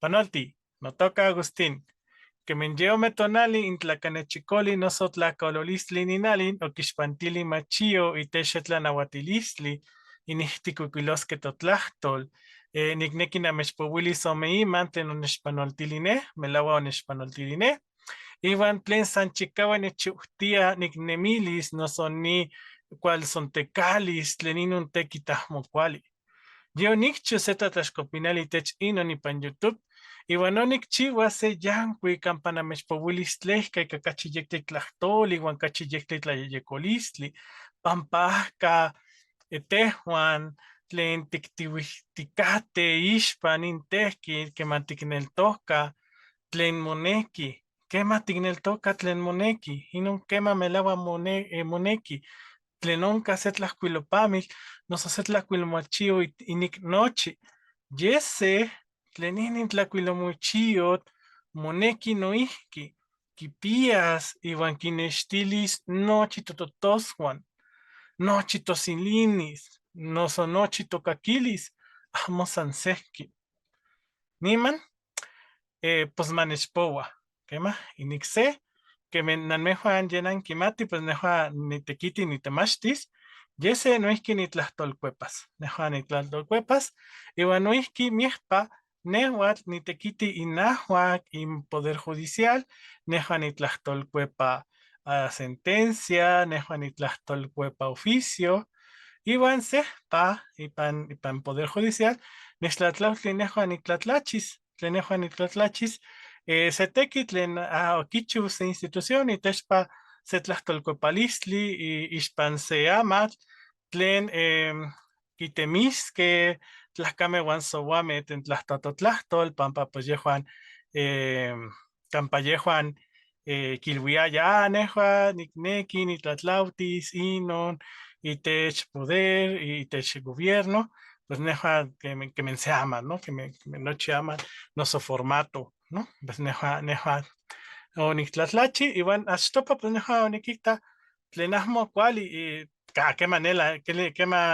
Panolti, no toca Agustín. Que me llevo metonali in tlacanechicoli no sotlacololistli ninalin o quixpantili machio y techetlanauatilistli inihticuquilosque totlahtol. Nicnequi namechpowilis omeiman tlen onechpanoltiline, melaua onechpanoltiline. Iwan tlen san chikaua nechuhtia nicnemilis noso ni cual son tecalis tlen inun tequitahmo cuali. Yo nikchu se tlatlaxcopinali tech inon ipan YouTube. Iwan onikchiua se yankuik kampanamechpowilis tlehka ika kachi yektik tlahtoli iwan kachi yektik tlayeyekolistli. Pampahka tehuan tlen tiktiuihtikate ixpan intehki keman tikneltoka tlen moneki. Kema tikneltoka tlen moneki. Inon kema melaua moneki. Tlen onka se tlahkuilopamil noso se tlahkuilomachio inik nochi. Yese tlen inin tlahkuilomochiot moneki noihki kipias iwan kinextilis nochi tototosjuan, nochi tosinlinis, noso nochi tokakilis, amo san sehki. Niman, pues manechpoa, kema, inik se, que nanmejuan yenan kimati, pues nejuan nitekiti nitemachtis, yese noihki nitlahtolkuepas, nejuan nitlahtolkuepas, iwan noihki miehpa nehuatl nitekiti inahuac in Poder Judicial, nejuan nitlahtolkuepa sentencia, nejuan nitlahtolkuepa oficio, iwan sehpa ipan Poder Judicial, nechtlatlautli nejuan nitlatlachis, tlen nejuan nitlatlachis, se teki tlen okichiu se institución itechpa se tlahtolkuepalistli ixpan se amatl tlen kitemiskej tlahkamej uan souamej tlen tlahtototlahtol pampa pues yejuan kampa yejuan kilwiaya nejuan nikneki nitlatlautis inon itech poder itech gobierno pues nejuan kemen se aman, ¿no? Kemen nochi aman noso formato, ¿no? Pues nejuan oniktlatlachi iwan achtopa pues nejuan onikita tlen ahmo kuali keman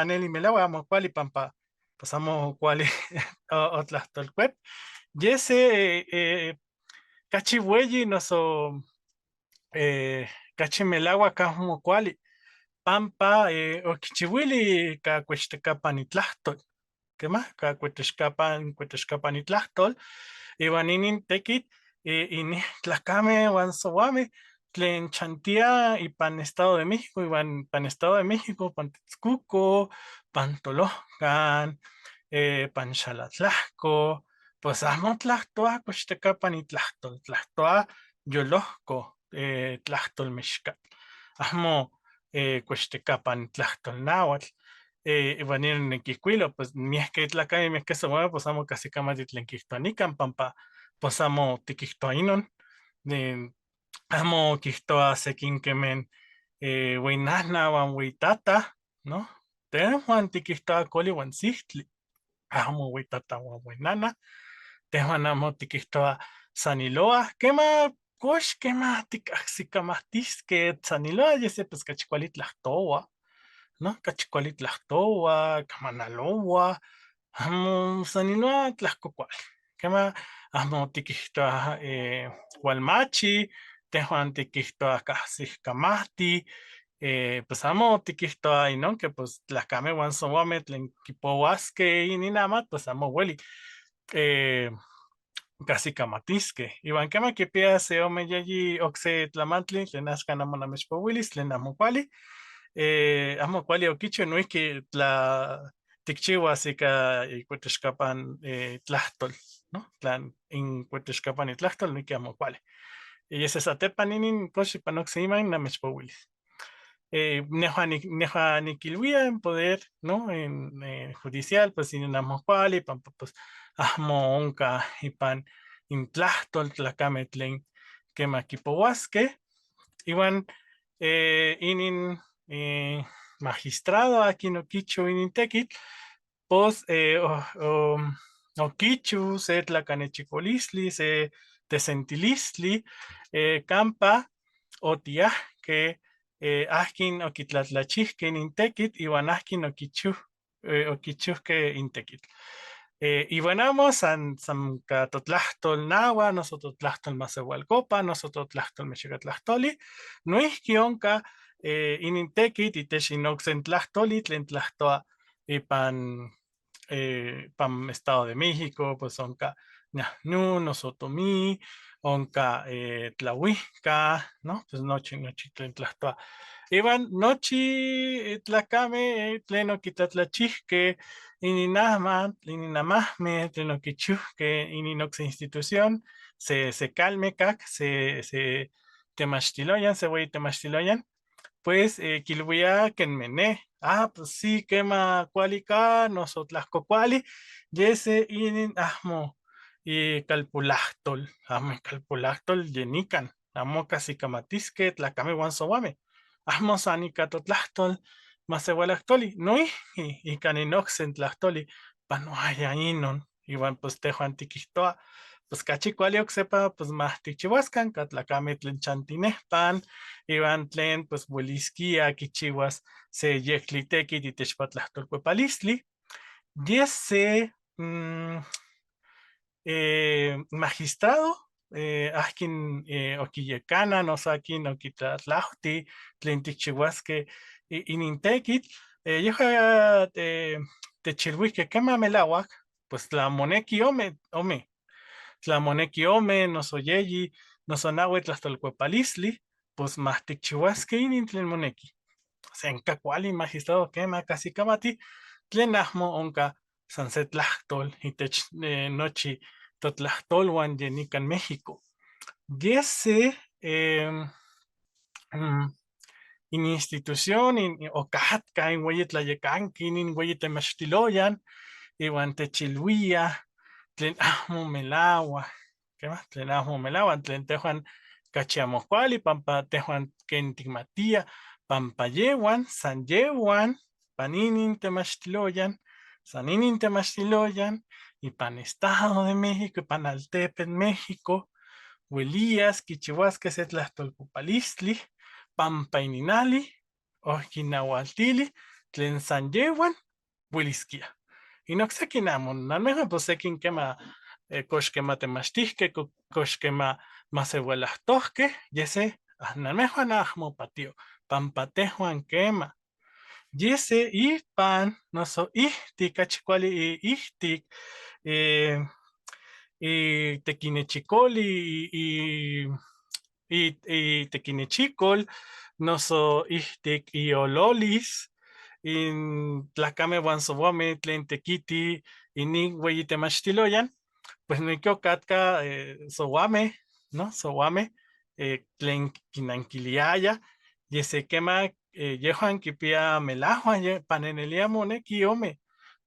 neli melaua amo kuali pampa pues amo kuali otlahtolkuep. Yese kachi ueyi noso kachi melauak amo kuali pampa okichiuili ka kuechtekapan itlahtol, kema ka kuetexkapan itlahtol iwan inin tekitl inih tlakamej uan souamej tlen chantia ipan Estado de México iwan pan Estado de México pan Texcoco, pan Tolohcan, pan Xalatlahco, pues amo tlahtoa kuechtekapan itlahtol, tlahtoa yolohko tlahtol mexicali, amo kuechtekapan tlahtol náhuatl. Iwan inin nikihkuilo, pues miehke tlakamej miehke souamej pues amo casi kamati tlen kihtoanikan pampa pues amo tikihtoa inon, amo kihtoa sekin kemen ueinana uan uitata, ¿no? Tehuan tikihtoa kuali uan sihtli, amo uitata uan ueinana, tehuan amo tikihtoa san iloa, kema kox kema tikahsikamahtiskej san iloa yese pues kachi kuali tlahtoa, ¿no? Kachi kuali tlahtoa, kamanaloa, amo san iloa tlahko kuali, kema amo tikihtoa walmachi, tehuan tikihtoa kahsihkamahti, pues amo tikihtoa inon que pues tlahkamej uan souamej tlen kipouaskej inin amatl pues amo ueli kahsikamatiskej, iwan kema kipia se ome yeyi okse tlamantli tlen axkan amo namechpouilis tlen amo kuali, amo kuali okichi noihki tikchiuas ika ikuetexkapan tlahtol, ¿no? Tlan inkuetexkapan itlahtol noihki amo kuali. Yese satepan inin kox ipan okse iman namechpouilis. Nejuan nikiluia en poder, ¿no? En judicial, pues inin amo kuali, pampa pues amo onka ipan intlahtol tlakamej tlen kema kipouaskej, iwan inin magistrado akin okichiu inin tekitl, pues okichiu se tlakanechikolistli, se tesentilistli kampa otiahkej ahkin okitlatlachihkej inin tekitl iwan ahkin okichiuhkej in tekitl. Ibanamos san catotlahtol nawa, nosotros tlahtol masewalcopa, nosotros tlahtol mexicatlahtoli, nuihkionka, inintekit itech inoxen tlahtoli, tlen tlahtoa ipan pam Estado de México, pues onka ñahnu, nosotomi, onka tlahuihka, ¿no? Pues nochi tlen tlahtoa. Iban nochi tlacame tlen okitlatlachihke, ininamahme, tlen okichiuhke, inox institución, se calmecac, se temachtiloyan, se voy temachtiloyan, pues kilwia kenmene. Ah, pues sí, quema cualica, nosotlasco cuali, yese inin ahmo, y calpulahtol, yenican, amo casi camatisque, tlacame guansowame, ahmo sanica totlahtol, masewalactoli, no y caninoxen tlahtoli, panoaya inon, igual pues tejo antiquistoa, pues cachi cuali sepa, pues más tichihuascan, catlacame tlen chantinehpan, iban tlen pues buelisquia kichiwas se yeclitequi titechpatlahtolcuepalistli, yese magistrado, ahkin okiyekana, noso akin okitlatlauhti, tlen tikchiuaskeh inintekitl, yehua techilhuihkeh kema melauak, pues tlamoneki ome, tlamoneki ome, noso yeyi, noso naui tlahtolcuepalistli, pues mahtikchiuaskeh inin tlen moneki. Senka kuali magistrado kema casi kamati, tlen ahmo onka san se tlahtol itech nochi totlahtoluan yenikan México. Yese institución okatka inweyi tlayekanki, inweyi temachtiloyan, iwan techilhuia tlen ahmo melauak, kemah tlen ahmo melauak, tlen tejuan cachi amo kuali, pampa tejuan ken tikmatia, pampa yehuan, san yehuan, pan inin temachtiloyan, san inin temachtiloyan, ipan Estado de México, ipan altepetl México, uelias kichiuaskeh se tlahtolcuepalistli, pampa ininali, okinaualtili, tlen san yehuan ueliskia. Inon okseki amo, namejuan pues sekin kema kox kema temachtihkeh, kox kema masewalahtohkeh, yese namejuan ahmo patio, pampa tejuan kema. Yese ipan noso ihtik cachi kuali ihtik tequinechicoli tequinechicol, noso ihtik iololis, in tlacame uan souameh tlen tequiti inin ueyi temachtiloyan, pues noihki okatka souameh, ¿no? Souameh tlen kinankiliaya, yese kema yehuan kipia melahuan panenelia moneki ome,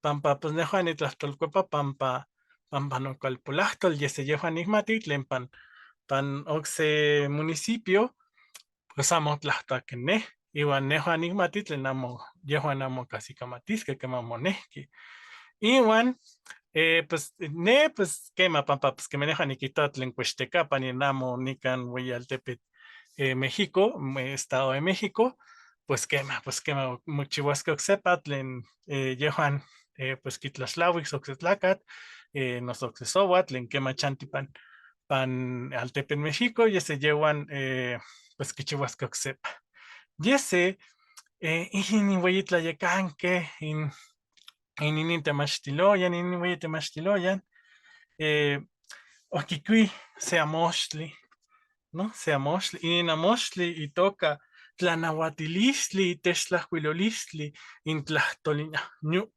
pampa pues nehuan nitlahtolcuepa pampa nocualpolahtol, yese yehuan nikmati tlen pan okse municipio, pues amo tlahtoakeh neh, iwan nehuan nikmati tlen yehuan amo casi kamatisqueh kema monehki. Iwan pues ne pues quema pampa pues quemeh nehuan nikihtowa tlen cuechtekapan nin amo nikan ueyi altepetl México, Estado de México, pues quema mochiuaskeh oksepa tlen yehuan pues kitlaxtlauis okse tlakatl, noso okse souatl tlen kema chanti pan altepetl México, yese yehuan pues kichiuaskeh oksepa. Yese inin ueyi tlayekankeh, inin temachtiloyan, inin ueyi temachtiloyan, okikuih se amochtli, ¿no? Se amochtli, inin amochtli itoka tlanauatilistli itech tlahkuilolistli intlahtoli ñahñu,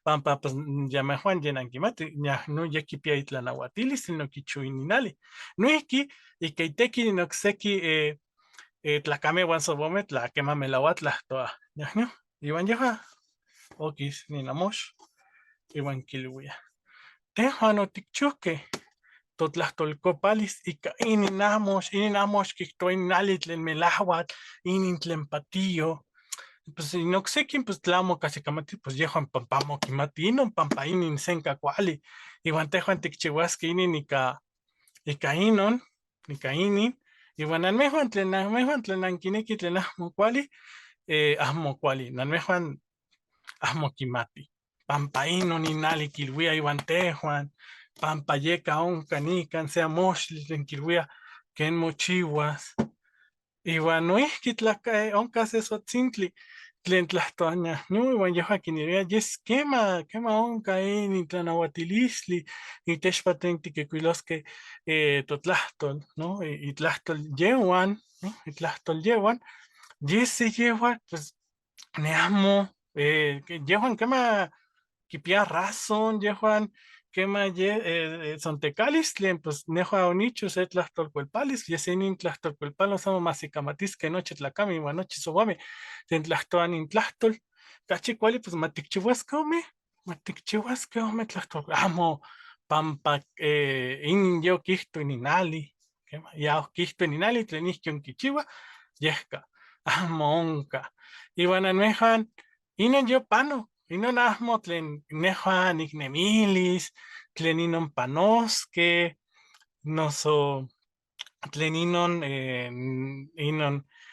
pampa pues yamejuan yanankimatih, ñahñu yekipia itlanauatilistli nokichiu ininali. Noihki ika iteki inin okseki tlacameh uan souameh tla kema melauak tlahtoah ñahñu, iwan yehua okis nin amox, iwan kilui tejuan otikchiuhkeh totlahtolcuepalis ika inin amox kihtowa inin ali tlen melauak, inin tlen patio, pues in okseki pues tlamo casi kamatih, pues yehuan pampa amo kimatih inon, pampa inin senka kuali, iwan tejuan tikchiuaskeh inin ika inon, ika inin, iwan namejuan tlen ankinekih tlen ahmo kuali, namejwan ahmo kimatih, pampa ino ninali kilwia iwan tehuan, pampa yeka onka nikan sea moxtli tlen kilwia ken mochiwas. Iwan noihki onka se sotzintli tlen tlahtoania iwan yehua kinilwia yes kema onka inin tlanauatilistli itechpa tlen tikikuiloskeh totlahtol, ¿no? Itlahtol yeuan, ¿no? Itlahtol yeuan, yesi yehuan pues neamo yehuan kema kipia razón yehuan kema sontecalis tlen pues nejua onichu se tlahtolkuelpalis yesinin tlahtolkuelpalos amo masikamatisqueh nochi tlacameh iuan nochi souameh tlen tlahtoa nin tlahtol cachi cuali pues matikchiuaskeh ome tlahtol amo pampa inin yokihto ininali kema ya okihto ininali tlen ihki onkichiua yehka amo onka iuan anmejuan inon yopanoh inon amo tlen nejua niknemilis tlen inon panoskeh noso tlen inon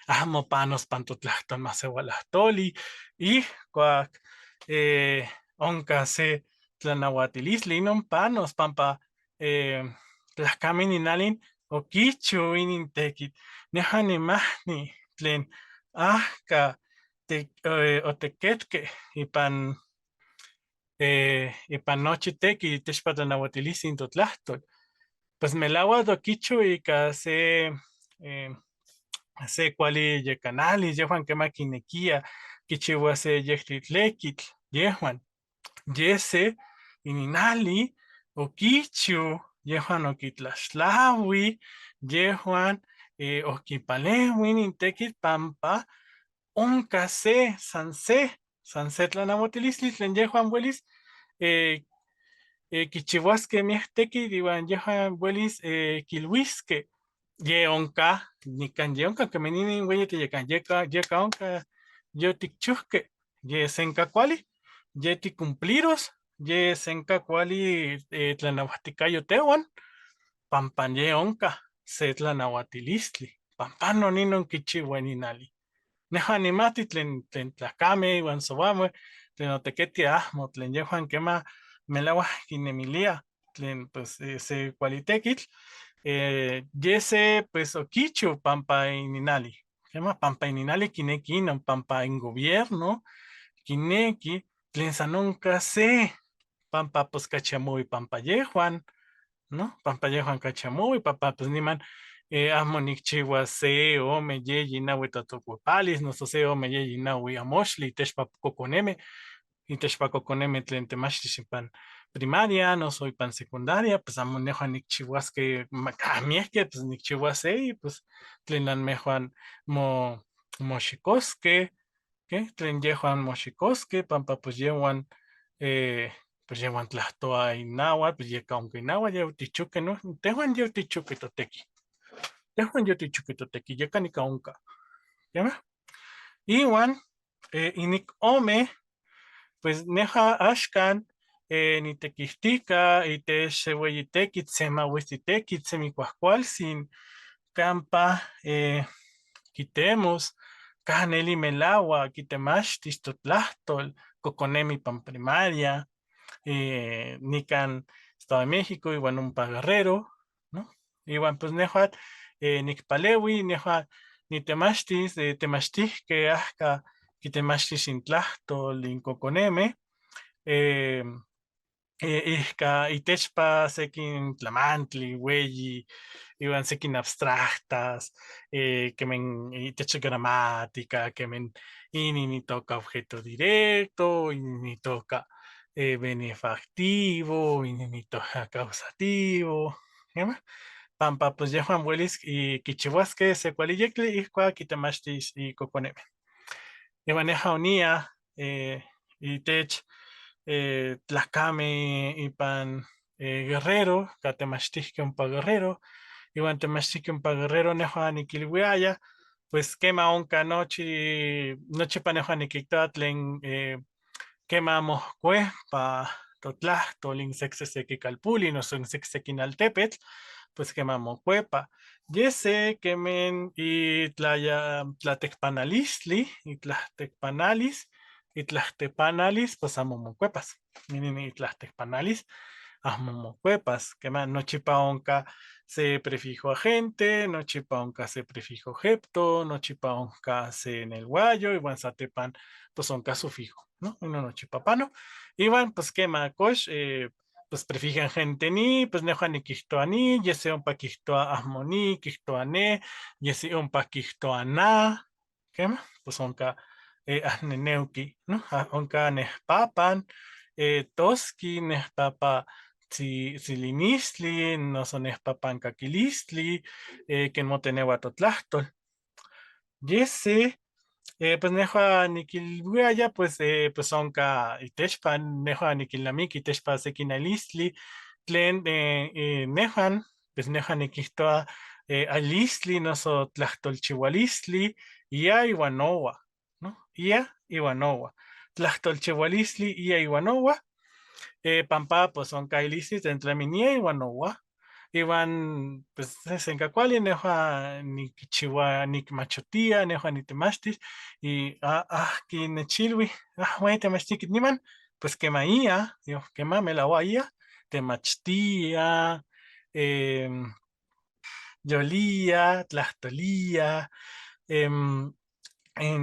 amo panos pan totlahtol maseualahtoli ihkuak onka se tlanauatilistli inon panos pampa tlahkameh ininalin okichu inin tekitl nejua nimahni tlen ahka otiquetkeh ipan nochi tekitl itechpa tlanauatilistli totlahtol pues melauak okichu ika se kuali yekanalis yehuan kema kinekia kichiua se yehtli tlekitl yehuan yese ininali okichu yehuan okitlaxtlaui yehuan okipalehui inin tekitl pampa onka san se tlanauatilistli tlen yehuan uelis kichiuaskeh miek tekitl iuan yehuan uelis kiluiskeh ye onka nikan ye onka kemih inin ueyi yeka onka yotikchuhkeh ye senka kuali ye ticumpliros ye senka kuali tlanauatikayo tehuan pampa ye onka se tlanauatilistli panpanon inon kichiua ininali nejua nimati tlen tlacameh iuan souameh tlen otequeteh amo tlen yehuan kema melauak kinemilia tlen pues se kuali tekitl yese pues okichu pampa ininali kema pampa ininali kineki inon pampa in gobierno kineki tlen san onka se pampa pues cachi amo ipampa yehuan, ¿no? Pampa yehuan cachi amo pampa pues niman amo nikchiua se ome yeyi naui totokkuepalis noso se ome yeyi naui amoxtli itechpa kokonemeh tlen temachtis ipan primaria noso ipan secundaria pues amo nejua nikchiuaskeh miekeh pues nikchiua se pues tlen anmejuan moxikoskeh tlen yehuan moxikoskeh pampa pues yehuan tlahtoa innauak pues yeka onka innauak yotichukeh tehuan yotichukeh totekih yeka nika onka kemah iuan inik ome pues nejua axkan nitekihtika itech se ueyi tekitl se mahuestik tekitl semi kuahkualtzin campa quitemos can neli melauak kitemachtis totlahtol kokonemi ipan primaria nikan Estado de México iuan ompa Guerrero, ¿no? Iuan pues nejua nikpaleui nejua nitemachtis temachtihkeh ahka kitemachtis intlahtol in kokonemeh ihka itechpa sekin tlamantli ueyi iuan sekin abstractas kemin itech gramática kemin inin itoka objeto directo inin itoka benefactivo inin itoka causativo kemah pampa pues yehuan uelis kichiuaskeh se kuali yektli ihkuak kitemachtis ikokonemeh iuan nejua onia itech tlacameh ipan Guerrero catemachtisqueh ompa Guerrero iuan temachtihqueh ompa Guerrero nejua niquilviaya pues quema onka nochipa nejua nikihtoua tlen quema mohcuepa totlahtol in secseseki calpulin noso in secseki altepetl pues quema mocuepa yese kemin tlatekpanalistli itlahtepanalis pues amo mocuepas inin itlastecpanalis, ahmomocuepas, que más nochipa onca se prefijo agente, nochipa onca se prefijo jepto, nochipa onca se en el guayo, y van satepan, pues onca sufijo, ¿no? Uno nochipa pano, y van, pues quema cosh, pues prefijan gente ni, pues neja ni quisto ani, yese un paquisto a ahmoni, quisto ane, yese un paquisto ana, quema, pues onca ahneneuki, ¿no? Onca nehpapan, toski nehpapa silinistli, no son espapancaquilistli, que no tenemos totlachtol. Yese, pues neja nikilbuaya, pues onka itechpan, neja nikilamiki itechpa sekinalistli, tlen nejan, pues neja nikihtoa alistli, no so tlachtolchihualistli, ia iwanowa, ¿no? Ia iwanowa. Tlachtolchihualistli, ia iwanowa, pampa pues son kailisis entre minia y wanowa. Iban pues en cacuali neja ni kichiwa ni machotia neja ni temastis y que nechilwi wey temastik niman pues que maía yo que me la guaya temachtia eh, yolía tlachtolía en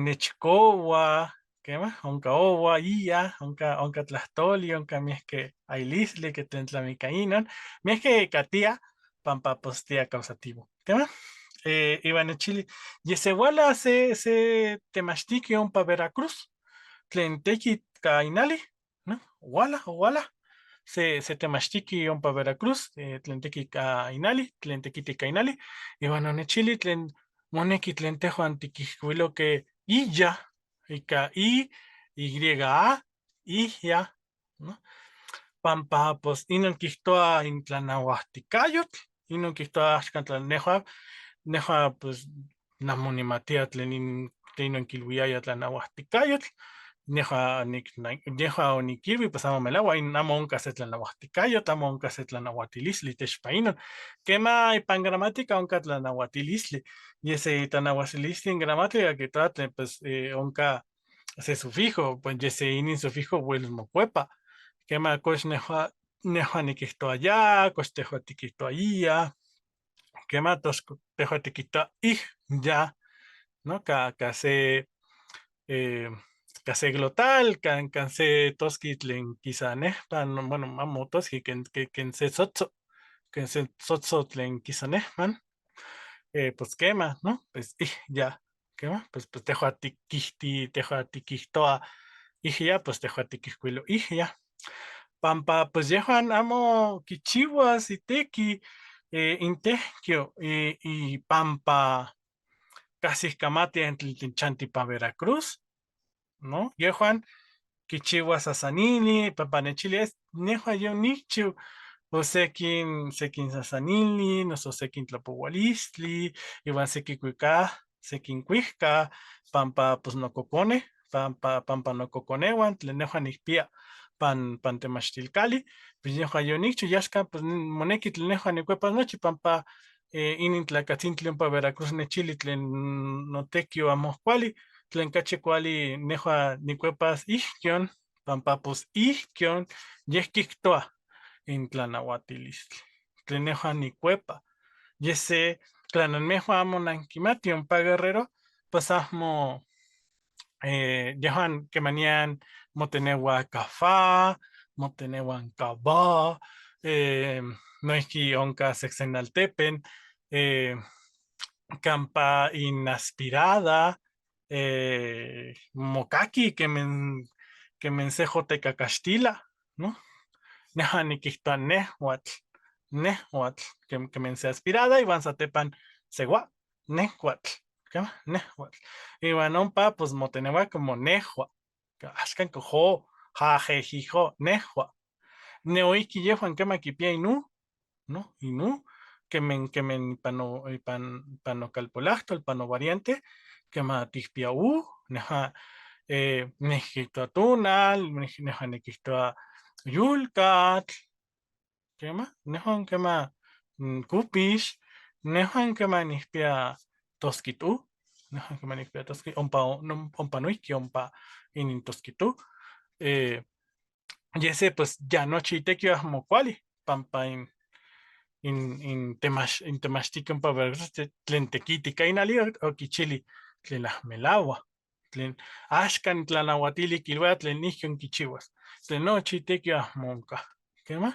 Nechcowa, ¿qué más? Onca Owa, Ia, onca Tlastoli, onca Miesque Ailisle, que Tentlamicainon, Miesque Katia, Pampa Postea Causativo. ¿Qué más? Iban en Chile. Y ese wala se temastique un pa Veracruz, Tlentequi Cainali, ¿no? Wala. Se temastique un pa Veracruz, Tlentequi Cainali, Tlentequiti Cainali, y bueno, en Chile, Moneki tlentejo antiquiscuilo que Illa, y ya, ¿no? Pampa, pues, inon quihtoa intlanahuasticayotl, inon quihtoa axcantlaneja, pues, namonimatia tlenon quilhuiaya tlanahuasticayotl, neja oniquilui, pues amo melagua, amo onca se tlanahuasticayotl, amo onca se tlanahuatilisli, techpainon, quema ipan gramática onca tlanahuatilisli, y ese tlanahuatilisli en gramática que trate, pues, onca se sufijo, pues, ese inin sufijo, vuelve mocuepa, quema coch neja niquihto allá, coch tejo tiquito allá, quema tos tejo tiquito ya, ¿no? Se eh, case glotal, se toski tlen quisanehpan, bueno, mamo toski que se sotso, que se sotso tlen quisanehpan, pues quema, ¿no? Pues ya, quema, pues tejo a tiquihtoa, ya, pues tejo a tiquihcuilo, ya. Pampa, pues yehuan amo kichiwas iteki intehkio y pampa casi escamate en Chantipa Veracruz, ¿no? Yehuan kichiwas asanili, papanechili es neja yo nichu, o sekin sasanili, no so sekin tlapohualistli, iwan seki kuika, sekin kuihka, pampa pues no cocone, pampa no coconewan, tlenejuan ispia pan temachtilcali, pues nejuan yo nichu, yashka, pues moneki tlenejuan nicuepas nochi, pampa inin tlacatzintli ompa Veracruz nechili tlen notekio amohkuali, tlen cachi kuali neja nicuepas ihkion, pampa pues ihkion, yeh kihtoa in tlanahuatilistli. Tlen neja nicuepa. Yese, tlananmejo amo nankimati ompa Guerrero, pues ahmo yehuan kemanian motenewa kafa, motenewan kaba, noihki onka sexenaltepen, campa inaspirada, mokaki que mensejo tecacastila, ¿no? Neja nikihtoa nehuatl, que mense aspirada, y van satepan segua, nehuatl, nehuatl. Y van ompa, pues motenewa como nehua, ashkan cojo, jajejijo, nehua. Neoiki yehuan kema kipia inu, ¿no? Inu, que men pano calpolachtol, pano variante, que ma tispia neja nehito tunal, neja nekihtoa yulkat, kema, nejon kema kupish, nejon kema nihpia toskitu, nejon kema nihpia toski, ompa noihki ompa inin toskitu, Y ese, pues, ya no chitequio amo cuali, pampa in temachtican pa ver tlen tequiti kainali o kichili tlen melagua tlen ashkan tlanahuatili kilua tlen nihken kichiwas tlen nochi tequio ahmonka kema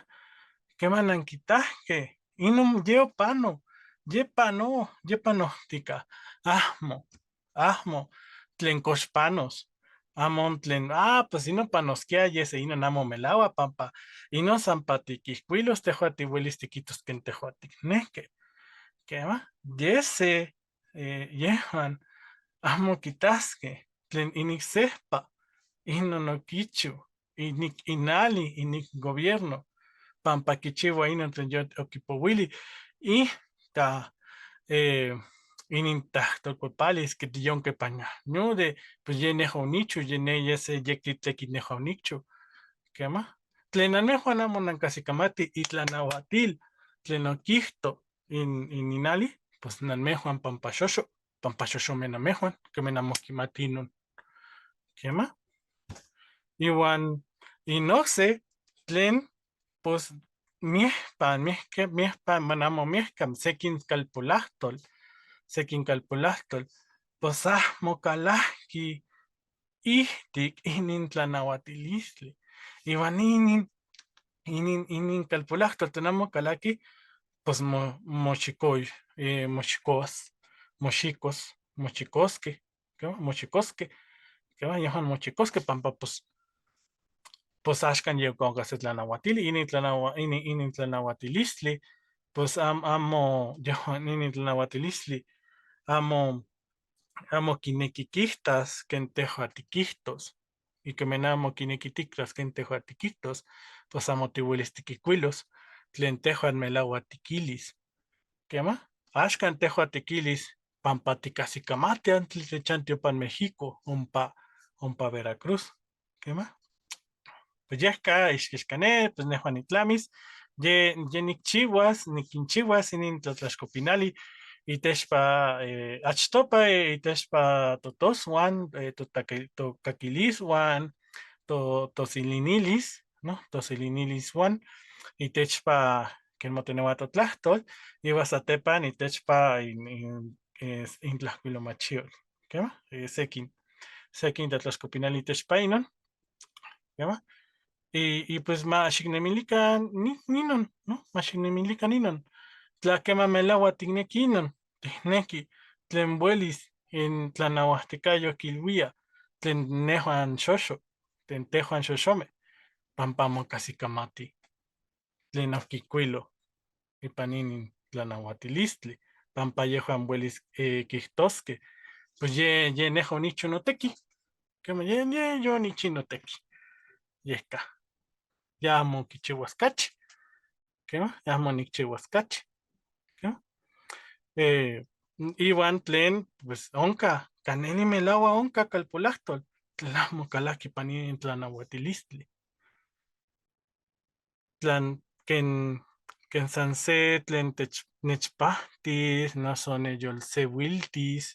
kema nankitahke inum ye pano tika ahmo tlen koxpanos amon tlen pues ino panoskia yese ino namo melagua pampa ino san patiquihcuilos tehuatihuelis tiquitos ken tehuaticnehque quema yese yehuan amo quitasque tlen inic sehpa ino noquichu inic inali inic gobierno pampa quichiua ino tlen yo oquipouili y ca inintahtolcuepalis que tiyonque pañahñude pues ye nejo nichu ye ne yese yectitlequi nejo nichu quema tlen anmejuan amo nancasikamati itlanauatil tlen oquihto in inali pues nanmejuan pampaxoxomeh namejuan quemeh amo quimati inon quema iuan inocse tlen pues miehpan manamo miehcam sequin calpulahtol pues ahmo calahqui ihtic inin tlanauatilistli iuan inin calpulahtol tenamo calaqui pues moxicoy moxicosque quema yehuan mochicosque pampa pues axcan yeconca se tlanauatili inin tlanauatilistli pues amo yehuan inin tlanauatilistli amo quinequi quihtas ken tehuan tiquihtos y quemeh amo quinequi tictas ken tehuan tiquihtos pues amo tiuelis tiquihcuilos tlen tehuan melauak tiquilis quema axcan tehuan tiquilis pampa ticahsicamati tlen chanti ompa México ompa Veracruz quema pues yehca ixquixcaneh pues nehuan nitlamis ye niquinchiuas inin tlatlaxcopinali itexpa achtopa itexpa totosuan tocaquilisuan tosilinilis no tosilinilisuan itexpa ken moteneua totlahtol iuan satepan itexpa intlahcuilomachiol quema sequin tlatlaxcopinali itexpa inon quema y pues maxicnemilican ninon no maxicnemilican inon tla quema melauak ticnequi inon ticnequi tlen uelis in tlanauahticayo quiluia tlen nehuan xoxo tlen tehuan xoxomeh pampa amo cahsicamati tlen oquihcuilo ipan inin tlanauatilistli pampa yehuan uelis quihtosqueh pues ye neja onichu notequi quema ye yonichi notequi yehca ya amo quichiuas cachi quema amo nicchiuas cachi quema iuan tlen pues onca caneli melauak onca calpulahtol tlen amo calaqui ipan inin tlanauatilistli tlan ken san se tlen nechpahtis noso neyolseuiltis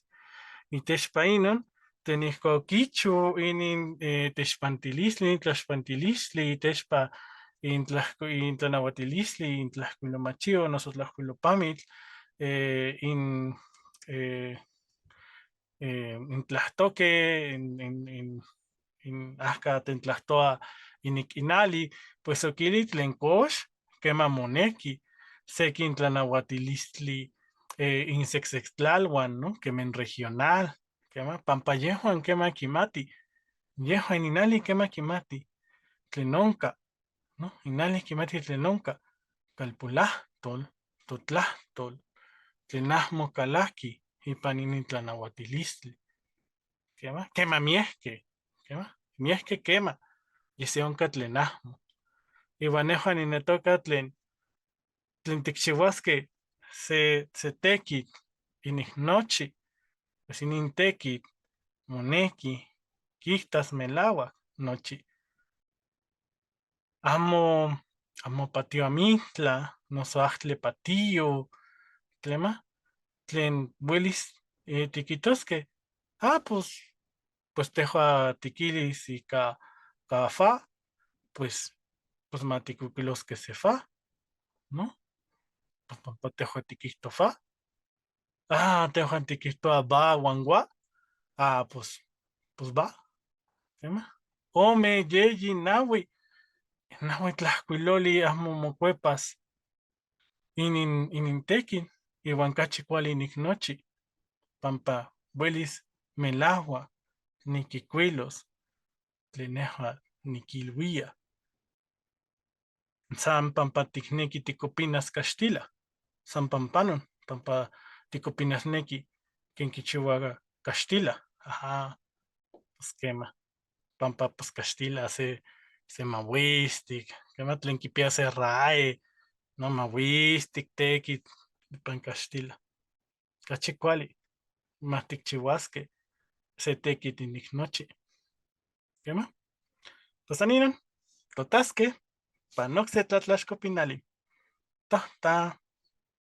itexpa inon tlen ihcuac oquichu inin texpantilistli tlaxpantilistli itexpa intlanauatilistli intlahcuilomachio noso tlahcuilopamitl intlahtoque ahca tentlahtoa inic inali pues oquili tlen cox quema monequi sequin tlanauatilistli insecsectlaluan no quema regional quema pampa yehuan quema quimati yehuan inali quema quimati tlen onca no inali quimati tlen onca calpulahtol totlahtol tlen ahmo calaqui ipan inin tlanauatilistli quema miehque quema yese onca tlen ahmo iuan nehuan ninetoca tlen ticchiuasque se tequitl inic nochi pues inin tequitl monequi quihtas melauak nochi amo patio amitla noso ahtli patio tlema tlen uelis tiquitosque pues tehua tiquilis ica fa pues, pues maticuquilos que se fa, ¿no? Pues pampa tejo tiquisto fa. Tejo tiquisto a va, wangwa. Pues va, ¿qué más? Ome, yeyi, nahui. Nahui tlacuiloli, mocuepas. Inin tequin. Ihuancachi cuali nochi. Pampa, buelis, melahua, niquicuilos, tleneja, niquilhuia. San pampa ticnequi ticopinas castila. San pampanon, pampa ticopinas nequi, quien quichihuaga castila. Ajá, pues quema. Pampa, pues castila se mahuistic, quema tlenquipia se rae, no mahuistic tequi, pan castila. Cachi cuali, más ticchihuasque, se tequi noche. ¿Quema? Pues aninan, totasque, panoxe tlatlashcopinali. Ta, ta.